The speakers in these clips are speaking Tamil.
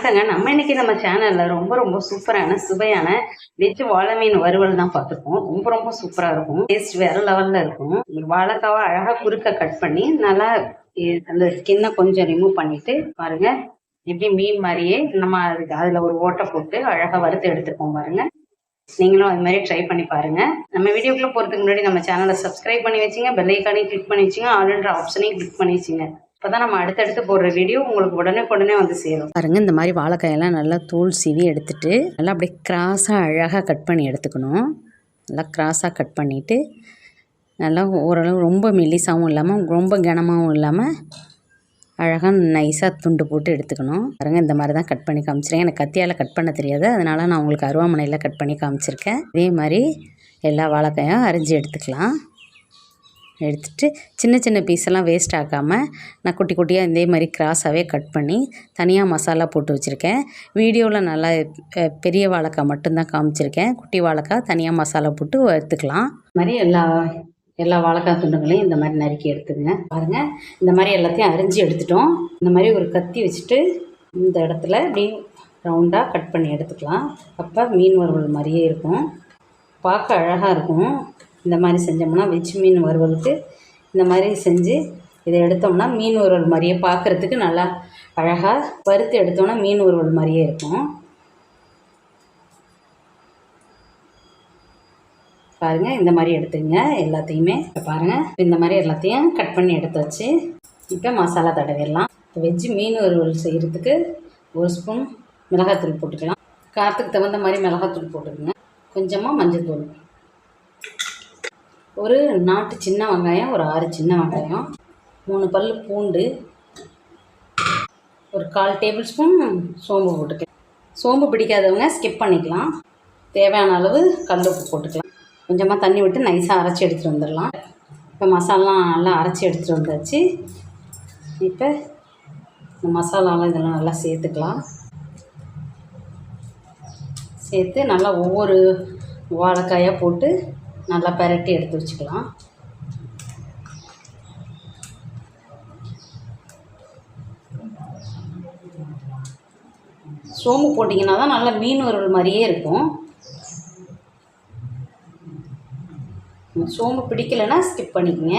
வணக்கங்க. நம்ம இன்னைக்கு நம்ம சேனல்ல ரொம்ப ரொம்ப சூப்பரான சுவையான வெஜ் வாழை மீன் வறுவல் தான் பார்த்துருக்கோம். ரொம்ப ரொம்ப சூப்பரா இருக்கும். டேஸ்ட் வேற லெவல்ல இருக்கும். வாழைக்காவை அழகா குறுக்க கட் பண்ணி நல்லா அந்த ஸ்கின்னை கொஞ்சம் ரிமூவ் பண்ணிட்டு பாருங்க, எப்படி மீன் மாதிரியே நம்ம அதுல ஒரு ஓட்டை போட்டு அழகா வறுத்து எடுத்துருக்கோம் பாருங்க. நீங்களும் அது மாதிரி ட்ரை பண்ணி பாருங்க. நம்ம வீடியோக்குள்ள போறதுக்கு முன்னாடி நம்ம சேனலை சப்ஸ்கிரைப் பண்ணி வச்சுங்க, பெல் ஐக்கானையும் கிளிக் பண்ணி வச்சுங்க, ஆல்ன்ற ஆப்ஷனையும் கிளிக் பண்ணி வச்சுங்க. அப்பதான் நம்ம அடுத்தடுத்து போடுற வீடியோ உங்களுக்கு உடனே வந்து சேரும். பாருங்க, இந்த மாதிரி வாழைக்காயெல்லாம் நல்லா தோல் சீவி எடுத்துட்டு நல்லா அப்படியே கிராஸாக அழகாக கட் பண்ணி எடுத்துக்கணும். நல்லா கிராஸாக கட் பண்ணிவிட்டு நல்லா ஓரளவு ரொம்ப மெல்லிசாகவும் இல்லாமல் ரொம்ப கனமாகவும் இல்லாமல் அழகாக நைஸாக துண்டு போட்டு எடுத்துக்கணும். பாருங்க, இந்த மாதிரி தான் கட் பண்ணி காமிச்சிருக்கேன். எனக்கு கத்தியால் கட் பண்ண தெரியாது, அதனால் நான் உங்களுக்கு அருவாமனையில் கட் பண்ணி காமிச்சிருக்கேன். இதே மாதிரி எல்லா வாழைக்காயும் அரிஞ்சு எடுத்துக்கலாம். எடுத்துட்டு சின்ன சின்ன பீஸெல்லாம் வேஸ்ட் ஆக்காமல் நான் குட்டி குட்டியாக இதே மாதிரி கிராஸாகவே கட் பண்ணி தனியாக மசாலா போட்டு வச்சுருக்கேன். வீடியோவில் நல்லா பெரிய வாழைக்காய் மட்டும்தான் காமிச்சிருக்கேன். குட்டி வாழைக்காய் தனியாக மசாலா போட்டு வறுத்துக்கலாம். இது மாதிரி எல்லா வாழைக்காய் துண்டுகளையும் இந்த மாதிரி நறுக்கி எடுத்துங்க. பாருங்கள், இந்த மாதிரி எல்லாத்தையும் அரிஞ்சு எடுத்துட்டோம். இந்த மாதிரி ஒரு கத்தி வச்சுட்டு இந்த இடத்துல இப்படி ரவுண்டாக கட் பண்ணி எடுத்துக்கலாம். அப்போ மீன் வறுவல் மாதிரியே இருக்கும், பார்க்க அழகாக இருக்கும். இந்த மாதிரி செஞ்சோம்னா வெஜ் மீன் வறுவலுக்கு இந்த மாதிரி செஞ்சு இதை எடுத்தோம்னா மீன் வறுவல் மாதிரியே பார்க்குறதுக்கு நல்லா அழகாக வறுத்து எடுத்தோம்னா மீன் வறுவல் மாதிரியே இருக்கும். பாருங்கள், இந்த மாதிரி எடுத்துங்க எல்லாத்தையுமே. பாருங்கள், இந்த மாதிரி எல்லாத்தையும் கட் பண்ணி எடுத்தாச்சு. இப்போ மசாலா தடவிடலாம். வெஜ்ஜு மீன் வறுவல் செய்கிறதுக்கு 1 ஸ்பூன் மிளகாத்தூள் போட்டுக்கலாம். காரத்துக்கு தகுந்த மாதிரி மிளகாத்தூள் போட்டுக்கோங்க. கொஞ்சமாக மஞ்சள் தூள், ஒரு 4 சின்ன வெங்காயம், ஒரு 6 சின்ன வெங்காயம், 3 பல் பூண்டு, ஒரு 1/4 டேபிள் ஸ்பூன் சோம்பு போட்டுக்கலாம். சோம்பு பிடிக்காதவங்க ஸ்கிப் பண்ணிக்கலாம். தேவையான அளவு கல் உப்பு போட்டுக்கலாம். கொஞ்சமாக தண்ணி விட்டு நைஸாக அரைச்சி எடுத்துகிட்டு வந்துடலாம். இப்போ மசாலாலாம் நல்லா அரைச்சி எடுத்துகிட்டு வந்தாச்சு. இப்போ இந்த மசாலாலாம் இதெல்லாம் நல்லா சேர்த்துக்கலாம். சேர்த்து நல்லா ஒவ்வொரு வாழைக்காயாக போட்டு நல்லா பரட்டி எடுத்து வச்சுக்கலாம். சோம்பு போட்டிங்கன்னா தான் நல்லா மீன் வறுவல் மாதிரியே இருக்கும். சோம்பு பிடிக்கலைன்னா ஸ்கிப் பண்ணிக்கங்க.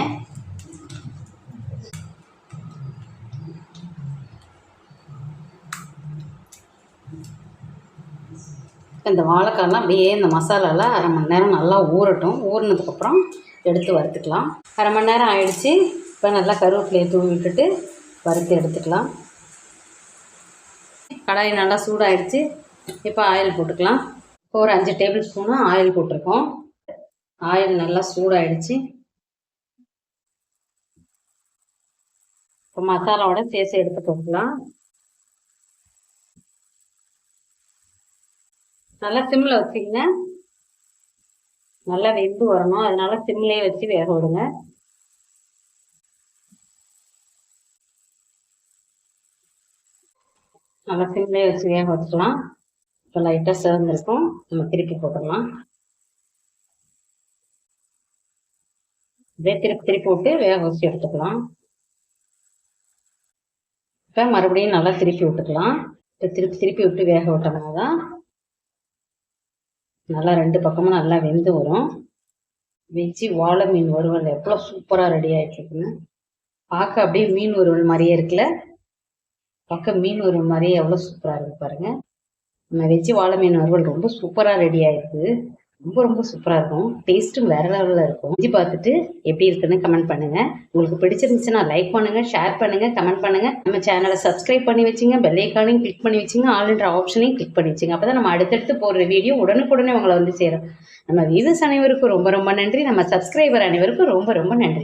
இந்த வாழைக்காயெல்லாம் அப்படியே இந்த மசாலாவில் 1/2 மணி நேரம் நல்லா ஊறட்டும். ஊறினதுக்கப்புறம் எடுத்து வறுத்துக்கலாம். 1/2 மணி நேரம் ஆயிடுச்சு. இப்போ நல்லா கருவேப்பிலையை தூவி விட்டுட்டு வறுத்து எடுத்துக்கலாம். கடாய் நல்லா சூடாகிடுச்சு. இப்போ ஆயில் போட்டுக்கலாம். இப்போ ஒரு 5 டேபிள் ஸ்பூனு ஆயில் போட்டிருக்கோம். ஆயில் நல்லா சூடாகிடுச்சு. இப்போ மசாலாவோட சேர்த்து எடுத்து போட்டுக்கலாம். நல்லா சிம்மில் வச்சுக்கங்க. நல்லா வெந்து வரணும், அதனால சிம்லேயே வச்சு வேக விடுங்க. நல்லா சிம்லேயே வச்சு வேக வச்சுக்கலாம். இப்போ லைட்டாக சேர்ந்துருக்கும், நம்ம திருப்பி போட்டுடலாம். இதே திருப்பி விட்டு வேக வச்சு எடுத்துக்கலாம். இப்போ மறுபடியும் நல்லா திருப்பி விட்டுக்கலாம். இப்போ திருப்பி விட்டு வேக விட்டோம்னா தான் நல்லா 2 பக்கமும் நல்லா வெந்து வரும். வெஜ்ஜி வாழை மீன் வறுவல் எவ்வளோ சூப்பராக ரெடி ஆகிட்டுருக்குன்னு பார்க்க அப்படியே மீன் வறுவல் மாதிரியே இருக்குல்ல. பார்க்க மீன் வறுவல் மாதிரியே எவ்வளோ சூப்பராக இருக்குது பாருங்கள். நம்ம வெஜ்ஜி வாழை மீன் வறுவல் ரொம்ப சூப்பராக ரெடி ஆகிருக்கு. ரொம்ப ரொம்ப சூப்பராக இருக்கும். டேஸ்ட்டும் வேறு லெவலில் இருக்கும். செஞ்சு பார்த்துட்டு எப்படி இருக்குன்னு கமெண்ட் பண்ணுங்கள். உங்களுக்கு பிடிச்சிருந்துச்சுன்னா லைக் பண்ணுங்கள், ஷேர் பண்ணுங்கள், கமெண்ட் பண்ணுங்கள். நம்ம சேனலை சப்ஸ்கிரைப் பண்ணி வச்சுங்க, பெல் ஐக்கானையும் கிளிக் பண்ணி வச்சுங்க, ஆல்ன்ற ஆப்ஷனையும் கிளிக் பண்ணி வச்சுங்க. அப்போ தான் நம்ம அடுத்தடுத்து போடுற வீடியோ உடனே உங்களை வந்து சேரும். நம்ம வியூவர்ஸ் அனைவருக்கும் ரொம்ப ரொம்ப நன்றி. நம்ம சப்ஸ்கிரைபர் அனைவருக்கும் ரொம்ப ரொம்ப நன்றி.